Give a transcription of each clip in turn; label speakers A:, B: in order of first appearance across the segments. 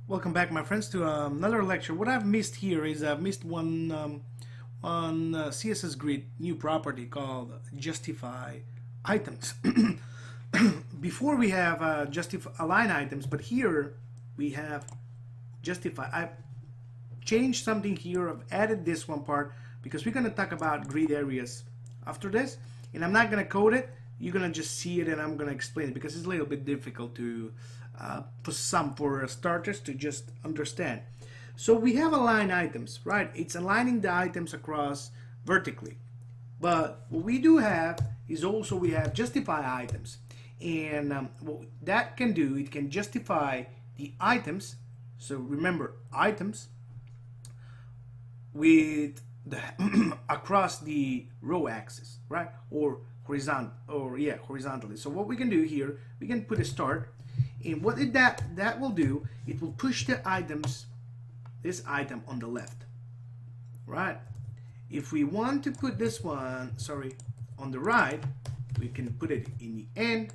A: Welcome back, my friends, to another lecture. What I've missed here is I've missed one on CSS Grid new property called justify items. Before we have justify align items, but here we have justify. I've changed something here. I've added this one part because we're going to talk about grid areas after this, and I'm not going to code it. You're going to just see it, and I'm going to explain it because it's a little bit difficult to for starters to just understand. So we have align items, right? It's aligning the items across vertically. But what we do have is also we have justify items. And what that can do, it can justify the items. So remember, items with the across the row axis, right? Or horizontally. So what we can do here, we can put a start. And what that will do, it will push the items, this item on the left, right? If we want to put this one, on the right, we can put it in the end,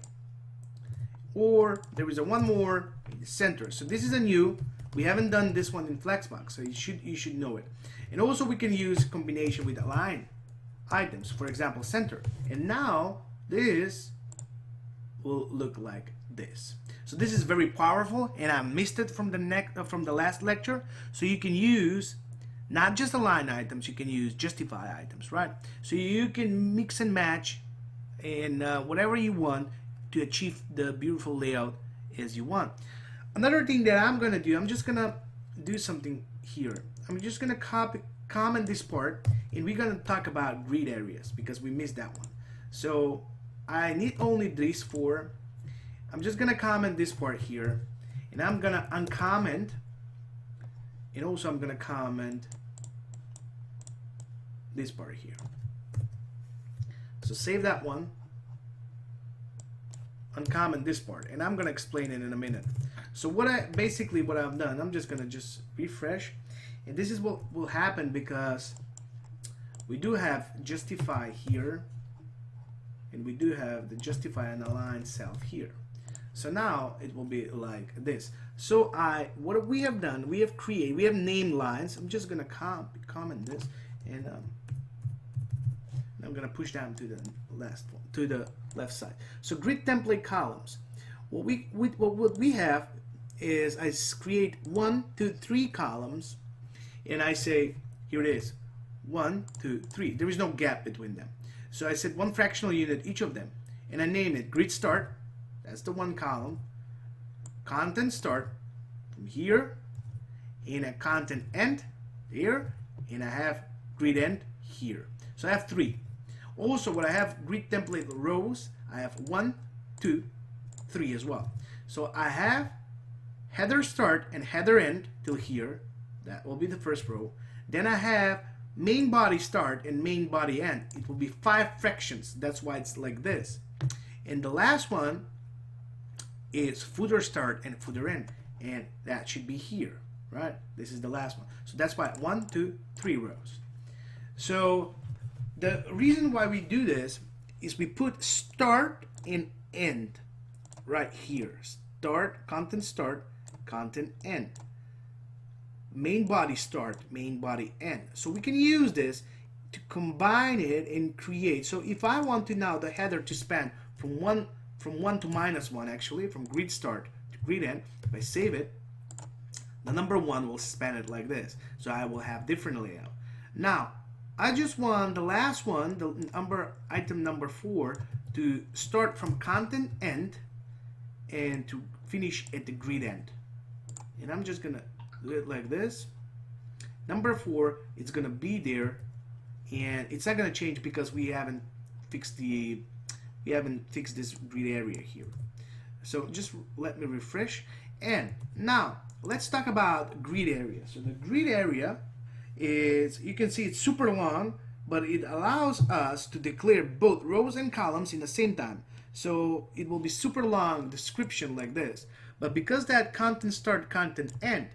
A: or there is one more in the center. So this is a new. We haven't done this one in Flexbox, so you should know it. And also we can use combination with align items, for example, center. And now this will look like this. So this is very powerful, and I missed it from the last lecture. So you can use not just align items, you can use justify items, right? So you can mix and match and whatever you want to achieve the beautiful layout as you want. Another thing that I'm gonna do, I'm just gonna do something here. I'm just gonna comment this part, and we're gonna talk about grid areas because we missed that one. So I need only these four. I'm just gonna comment this part here, and I'm gonna uncomment, and also I'm gonna comment this part here. So save that one, uncomment this part, and I'm gonna explain it in a minute. So what I've done, I'm just gonna refresh, and this is what will happen because we do have justify here, and we do have the justify and align self here. So now it will be like this. So what we have done, we have named lines. I'm just gonna comment this, and I'm gonna push down to the left side. So grid template columns. What we have is I create 1, 2, 3 columns, and I say here it is 1, 2, 3. There is no gap between them. So I said one fractional unit each of them, and I name it grid start. That's the one column. Content start from here, and a content end here, and I have grid end here. So I have 3. Also, what I have grid template rows, I have 1, 2, 3 as well. So I have header start and header end till here. That will be the first row. Then I have main body start and main body end. It will be 5 fractions. That's why it's like this. And the last one is footer start and footer end, and that should be here, right? This is the last one. So that's why 1, 2, 3 rows. So the reason why we do this is we put start and end right here. Start, content end. Main body start, main body end. So we can use this to combine it and create. So if I want to now the header to span from 1 to -1, actually, from grid start to grid end, if I save it, the number 1 will span it like this. So I will have different layout. Now, I just want the last one, item number 4, to start from content end and to finish at the grid end. And I'm just gonna do it like this. Number 4, it's gonna be there, and it's not gonna change because we haven't fixed this grid area here. So just let me refresh. And now let's talk about grid area. So the grid area is, you can see it's super long, but it allows us to declare both rows and columns in the same time. So it will be super long description like this. But because that content start, content end,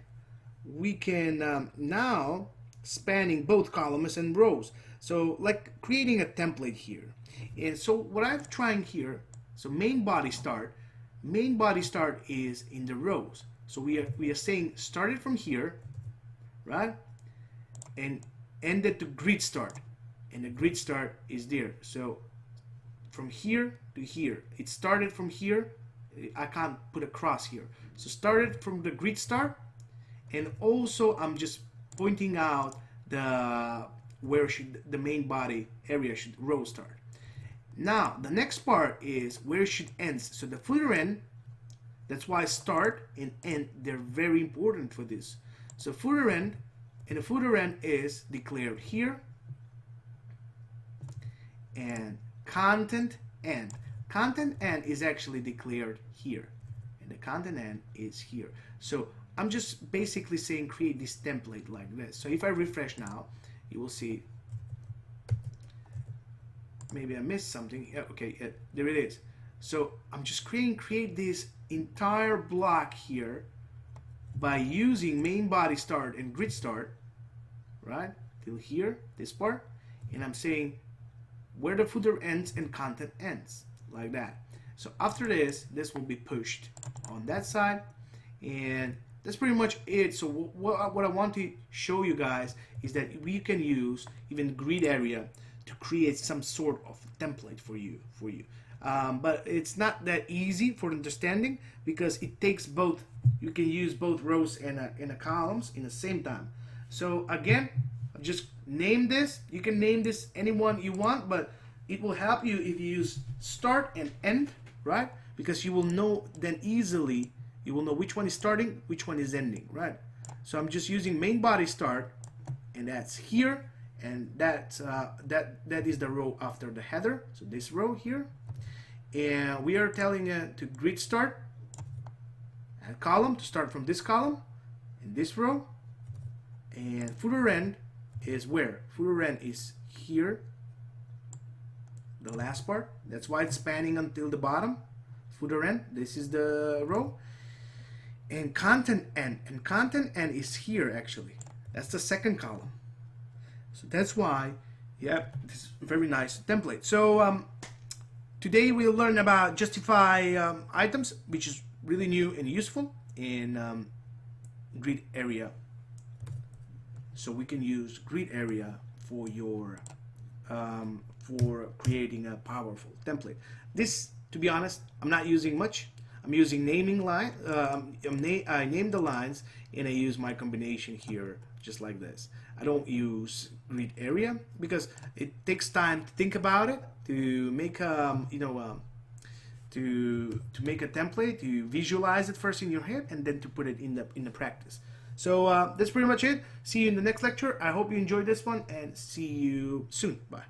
A: we can now spanning both columns and rows. So like creating a template here. And so what I'm trying here, so main body start, main body start is in the rows. So we are saying started from here, right, and ended to grid start, and the grid start is there. So from here to here, it started from here. I can't put a cross here. So started from the grid start, and also I'm just pointing out where should the main body area should row start. Now the next part is where it should end. So the footer end, that's why start and end, they're very important for this. So footer end, and the footer end is declared here, and content end. Content end is actually declared here, and the content end is here. So I'm just basically saying create this template like this. So if I refresh now, you will see, maybe I missed something. Yeah, okay, yeah, there it is. So I'm just create this entire block here by using main body start and grid start, right, till here, this part, and I'm saying where the footer ends and content ends, like that. So after this will be pushed on that side, and that's pretty much it. So what I want to show you guys is that we can use even grid area to create some sort of template for you. But it's not that easy for understanding, because it takes both. You can use both rows and columns in the same time. So again, just name this. You can name this anyone you want, but it will help you if you use start and end, right? Because you will know then easily, you will know which one is starting, which one is ending, right? So I'm just using main body start, and that's here, and that's that is the row after the header. So this row here, and we are telling to grid start and column to start from this column in this row, and footer end is where? Footer end is here, the last part. That's why it's spanning until the bottom. Footer end, this is the row, and content end, and content end is here actually. That's the second column. So that's why, yeah, this is a very nice template. So today we'll learn about justify items, which is really new and useful in grid area. So we can use grid area for your for creating a powerful template. This, to be honest, I'm not using much. I'm using naming line. I name the lines, and I use my combination here just like this. I don't use grid area because it takes time to think about it, to make to make a template, to visualize it first in your head, and then to put it in the practice. So that's pretty much it. See you in the next lecture. I hope you enjoyed this one, and see you soon. Bye.